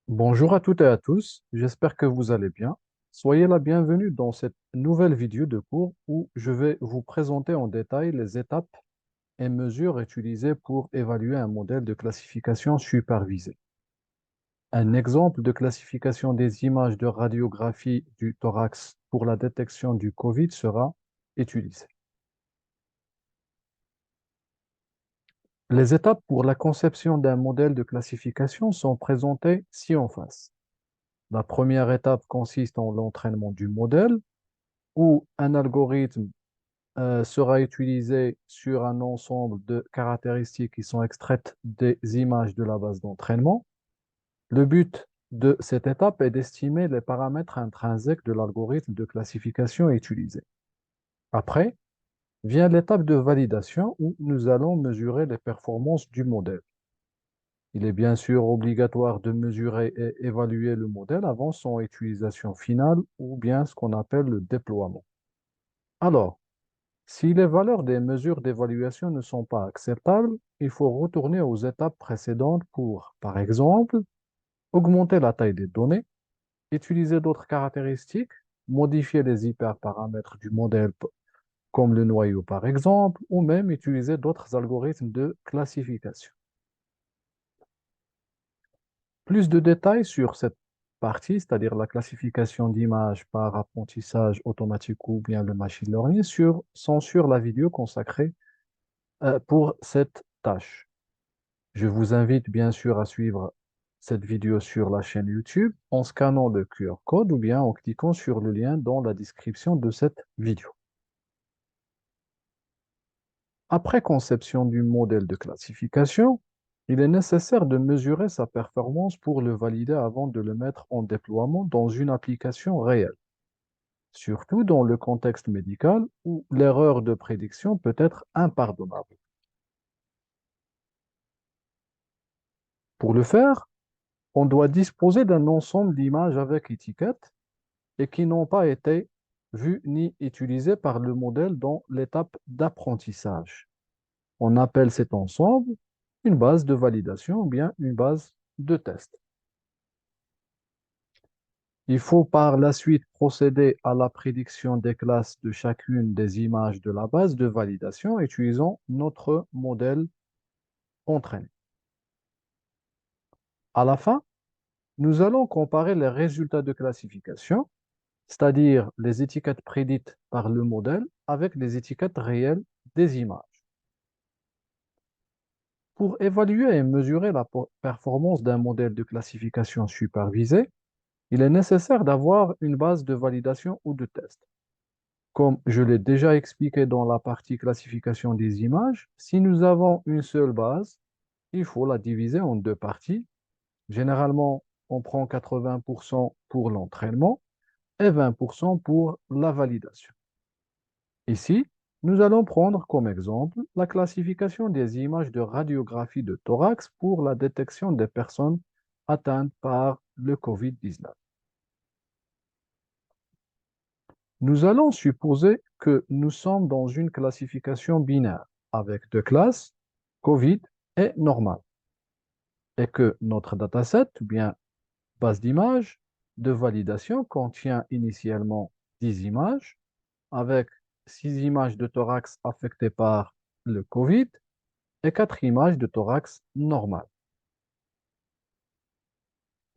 Bonjour à toutes et à tous, j'espère que vous allez bien. Soyez la bienvenue dans cette nouvelle vidéo de cours où je vais vous présenter en détail les étapes et mesures utilisées pour évaluer un modèle de classification supervisée. Un exemple de classification des images de radiographie du thorax pour la détection du COVID sera utilisé. Les étapes pour la conception d'un modèle de classification sont présentées ci en face. La première étape consiste en l'entraînement du modèle, où un algorithme sera utilisé sur un ensemble de caractéristiques qui sont extraites des images de la base d'entraînement. Le but de cette étape est d'estimer les paramètres intrinsèques de l'algorithme de classification utilisé. Après, vient l'étape de validation où nous allons mesurer les performances du modèle. Il est bien sûr obligatoire de mesurer et évaluer le modèle avant son utilisation finale ou bien ce qu'on appelle le déploiement. Alors, si les valeurs des mesures d'évaluation ne sont pas acceptables, il faut retourner aux étapes précédentes pour, par exemple, augmenter la taille des données, utiliser d'autres caractéristiques, modifier les hyperparamètres du modèle comme le noyau par exemple, ou même utiliser d'autres algorithmes de classification. Plus de détails sur cette partie, c'est-à-dire la classification d'images par apprentissage automatique ou bien le machine learning, sont sur la vidéo consacrée pour cette tâche. Je vous invite bien sûr à suivre cette vidéo sur la chaîne YouTube en scannant le QR code ou bien en cliquant sur le lien dans la description de cette vidéo. Après conception du modèle de classification, il est nécessaire de mesurer sa performance pour le valider avant de le mettre en déploiement dans une application réelle, surtout dans le contexte médical où l'erreur de prédiction peut être impardonnable. Pour le faire, on doit disposer d'un ensemble d'images avec étiquette et qui n'ont pas été vues ni utilisées par le modèle dans l'étape d'apprentissage. On appelle cet ensemble une base de validation ou bien une base de test. Il faut par la suite procéder à la prédiction des classes de chacune des images de la base de validation utilisant notre modèle entraîné. À la fin, nous allons comparer les résultats de classification, c'est-à-dire les étiquettes prédites par le modèle avec les étiquettes réelles des images. Pour évaluer et mesurer la performance d'un modèle de classification supervisé, il est nécessaire d'avoir une base de validation ou de test. Comme je l'ai déjà expliqué dans la partie classification des images, si nous avons une seule base, il faut la diviser en deux parties. Généralement, on prend 80% pour l'entraînement et 20% pour la validation. Ici, nous allons prendre comme exemple la classification des images de radiographie de thorax pour la détection des personnes atteintes par le COVID-19. Nous allons supposer que nous sommes dans une classification binaire avec deux classes, COVID et normal, et que notre dataset, ou bien base d'images de validation, contient initialement 10 images, avec 6 images de thorax affectées par le COVID et 4 images de thorax normal.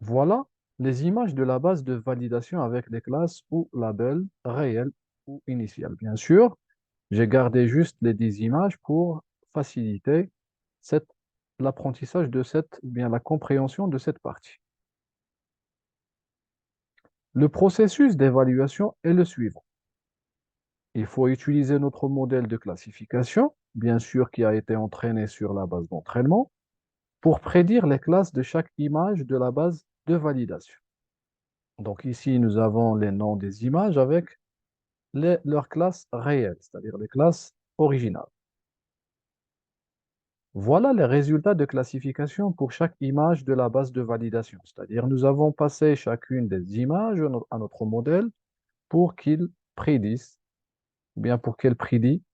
Voilà les images de la base de validation avec les classes ou labels réels ou initiales. Bien sûr, j'ai gardé juste les 10 images pour faciliter l'apprentissage de ou bien la compréhension de cette partie. Le processus d'évaluation est le suivant. Il faut utiliser notre modèle de classification, bien sûr qui a été entraîné sur la base d'entraînement, pour prédire les classes de chaque image de la base de validation. Donc ici, nous avons les noms des images avec leurs classes réelles, c'est-à-dire les classes originales. Voilà les résultats de classification pour chaque image de la base de validation, c'est-à-dire nous avons passé chacune des images à notre modèle pour qu'il prédise, ou bien pour qu'elle prédit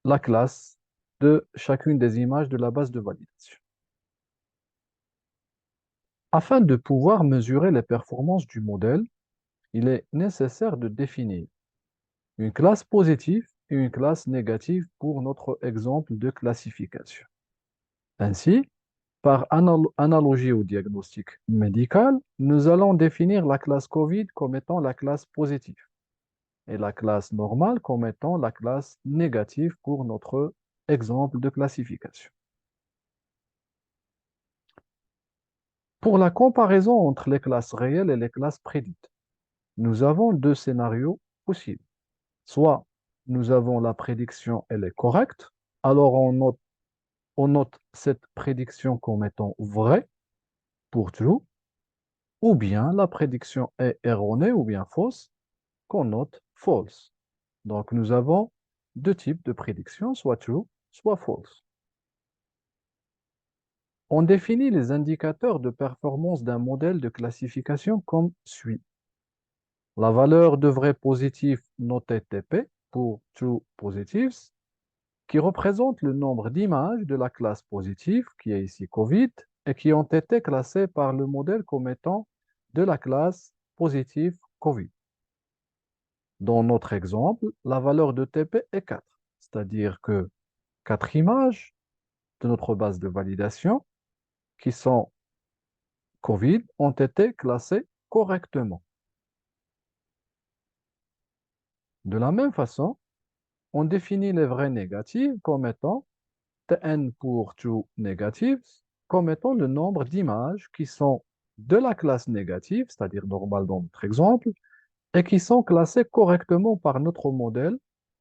la classe de chacune des images de la base de validation. Afin de pouvoir mesurer les performances du modèle, il est nécessaire de définir une classe positive et une classe négative pour notre exemple de classification. Ainsi, par analogie au diagnostic médical, nous allons définir la classe COVID comme étant la classe positive et la classe normale comme étant la classe négative pour notre exemple de classification. Pour la comparaison entre les classes réelles et les classes prédites, nous avons deux scénarios possibles. Soit nous avons la prédiction, elle est correcte, alors on note cette prédiction comme étant vraie pour true, ou bien la prédiction est erronée ou bien fausse, qu'on note false. Donc nous avons deux types de prédictions, soit true, soit false. On définit les indicateurs de performance d'un modèle de classification comme suit. La valeur de vrai positif notée TP pour true positives, qui représente le nombre d'images de la classe positive, qui est ici COVID, et qui ont été classées par le modèle comme étant de la classe positive COVID. Dans notre exemple, la valeur de TP est 4, c'est-à-dire que 4 images de notre base de validation qui sont COVID ont été classées correctement. De la même façon, on définit les vraies négatives comme étant Tn pour true negatives comme étant le nombre d'images qui sont de la classe négative, c'est-à-dire normale dans notre exemple, et qui sont classées correctement par notre modèle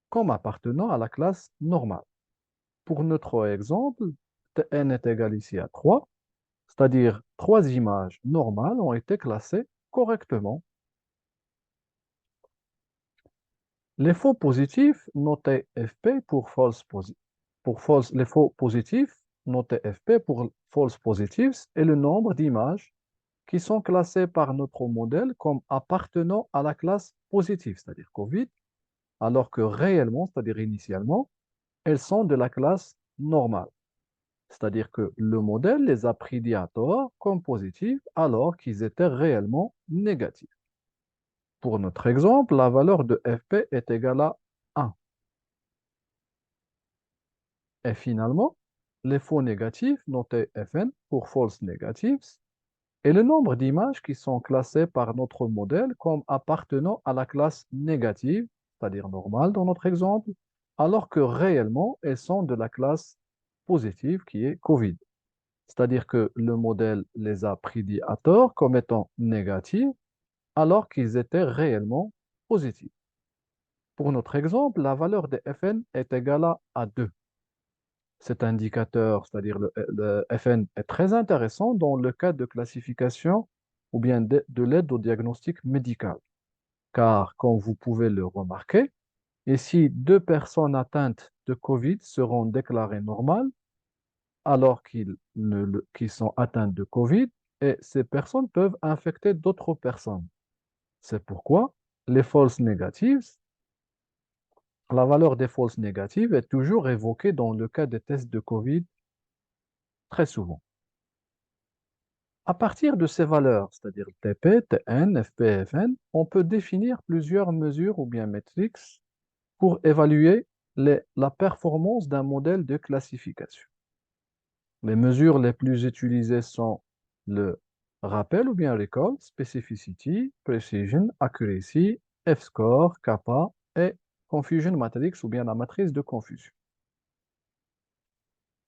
comme appartenant à la classe normale. Pour notre exemple, Tn est égal ici à 3, c'est-à-dire 3 images normales ont été classées correctement. Les faux positifs notés FP pour les faux positifs notés FP pour false positives est le nombre d'images qui sont classées par notre modèle comme appartenant à la classe positive, c'est-à-dire COVID, alors que réellement, c'est-à-dire initialement, elles sont de la classe normale. C'est-à-dire que le modèle les a prédits à tort comme positifs alors qu'ils étaient réellement négatifs. Pour notre exemple, la valeur de FP est égale à 1. Et finalement, les faux négatifs notés Fn pour false negatives et le nombre d'images qui sont classées par notre modèle comme appartenant à la classe négative, c'est-à-dire normale dans notre exemple, alors que réellement elles sont de la classe positive qui est COVID. C'est-à-dire que le modèle les a prédits à tort comme étant négatifs alors qu'ils étaient réellement positifs. Pour notre exemple, la valeur de Fn est égale à 2. Cet indicateur, c'est-à-dire le FN, est très intéressant dans le cas de classification ou bien de l'aide au diagnostic médical. Car, comme vous pouvez le remarquer, ici, deux personnes atteintes de COVID seront déclarées normales alors qu'ils sont atteintes de COVID et ces personnes peuvent infecter d'autres personnes. C'est pourquoi les false negatives, la valeur des false négatives est toujours évoquée dans le cas des tests de COVID très souvent. À partir de ces valeurs, c'est-à-dire TP, TN, FP, FN, on peut définir plusieurs mesures ou bien métriques pour évaluer la performance d'un modèle de classification. Les mesures les plus utilisées sont le rappel ou bien recall, specificity, precision, accuracy, F-score, kappa et confusion matrix ou bien la matrice de confusion.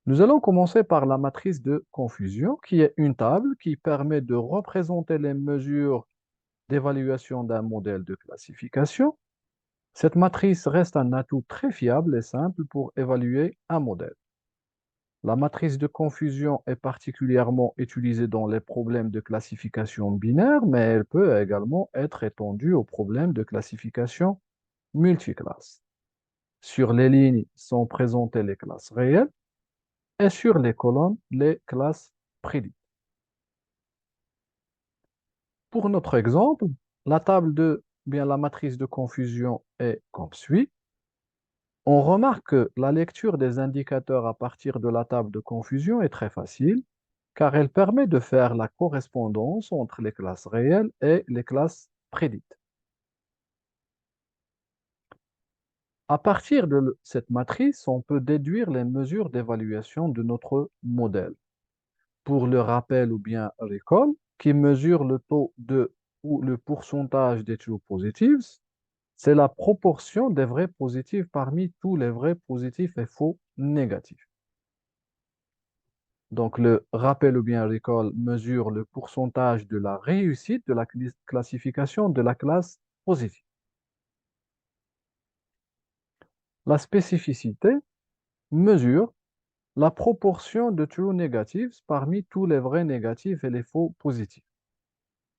Nous allons commencer par la matrice de confusion, qui est une table qui permet de représenter les mesures d'évaluation d'un modèle de classification. Cette matrice reste un atout très fiable et simple pour évaluer un modèle. La matrice de confusion est particulièrement utilisée dans les problèmes de classification binaire, mais elle peut également être étendue aux problèmes de classification multiclasse. Sur les lignes sont présentées les classes réelles et sur les colonnes, les classes prédites. Pour notre exemple, la table de, bien la matrice de confusion est comme suit. On remarque que la lecture des indicateurs à partir de la table de confusion est très facile. car elle permet de faire la correspondance entre les classes réelles et les classes prédites. À partir de cette matrice, on peut déduire les mesures d'évaluation de notre modèle. Pour le rappel ou bien recall, qui mesure le taux de ou le pourcentage des true positives, c'est la proportion des vrais positifs parmi tous les vrais positifs et faux négatifs. Donc, le rappel ou bien recall mesure le pourcentage de la réussite de la classification de la classe positive. La spécificité mesure la proportion de true negatives parmi tous les vrais négatifs et les faux positifs.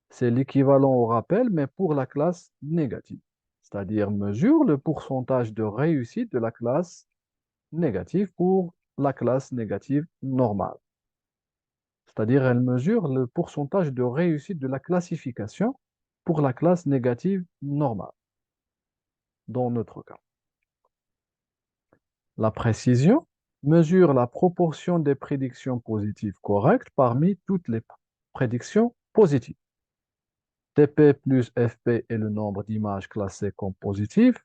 C'est l'équivalent au rappel, mais pour la classe négative. C'est-à-dire mesure le pourcentage de réussite de la classe négative pour la classe négative normale. C'est-à-dire elle mesure le pourcentage de réussite de la classification pour la classe négative normale, dans notre cas. La précision mesure la proportion des prédictions positives correctes parmi toutes les prédictions positives. TP plus FP est le nombre d'images classées comme positives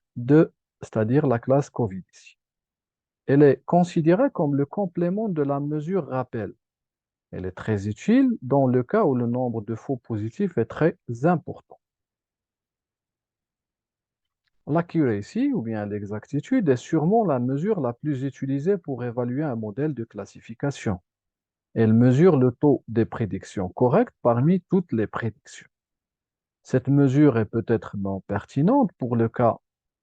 c'est-à-dire la classe COVID ici. Elle est considérée comme le complément de la mesure rappel. Elle est très utile dans le cas où le nombre de faux positifs est très important. L'accuracy, ou bien l'exactitude, est sûrement la mesure la plus utilisée pour évaluer un modèle de classification. Elle mesure le taux des prédictions correctes parmi toutes les prédictions. Cette mesure est peut-être non pertinente pour le cas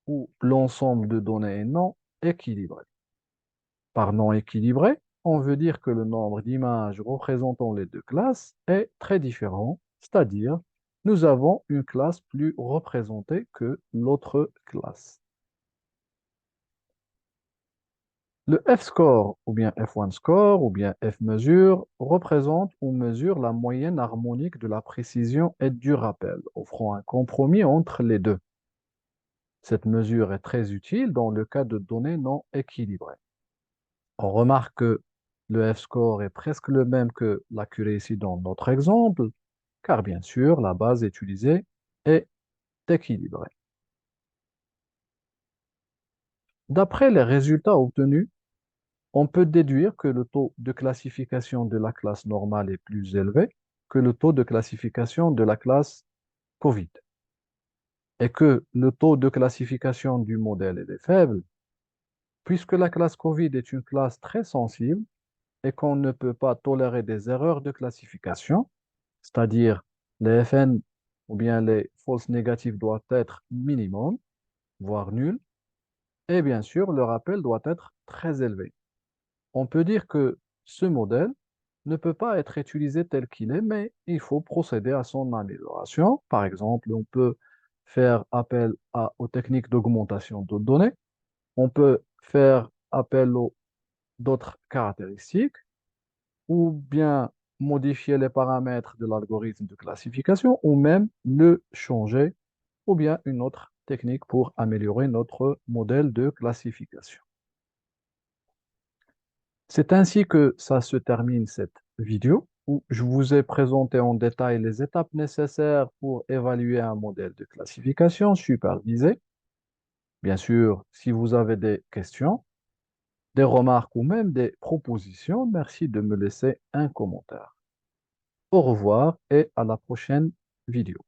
où l'ensemble de données est non équilibré. Par non équilibré, on veut dire que le nombre d'images représentant les deux classes est très différent, c'est-à-dire nous avons une classe plus représentée que l'autre classe. Le F-score, ou bien F1 score, ou bien F-mesure, représente ou mesure la moyenne harmonique de la précision et du rappel, offrant un compromis entre les deux. Cette mesure est très utile dans le cas de données non équilibrées. On remarque que le F-score est presque le même que l'accuracy dans notre exemple, car bien sûr, la base utilisée est équilibrée. D'après les résultats obtenus, on peut déduire que le taux de classification de la classe normale est plus élevé que le taux de classification de la classe COVID et que le taux de classification du modèle est faible, puisque la classe COVID est une classe très sensible et qu'on ne peut pas tolérer des erreurs de classification, c'est-à-dire les FN ou bien les fausses négatives doivent être minimum, voire nul, et bien sûr, le rappel doit être très élevé. On peut dire que ce modèle ne peut pas être utilisé tel qu'il est, mais il faut procéder à son amélioration. Par exemple, on peut faire appel aux techniques d'augmentation de données, on peut faire appel aux d'autres caractéristiques, ou bien modifier les paramètres de l'algorithme de classification, ou même le changer, ou bien une autre technique pour améliorer notre modèle de classification. C'est ainsi que ça se termine cette vidéo où je vous ai présenté en détail les étapes nécessaires pour évaluer un modèle de classification supervisé. Bien sûr, si vous avez des questions, des remarques ou même des propositions, merci de me laisser un commentaire. Au revoir et à la prochaine vidéo.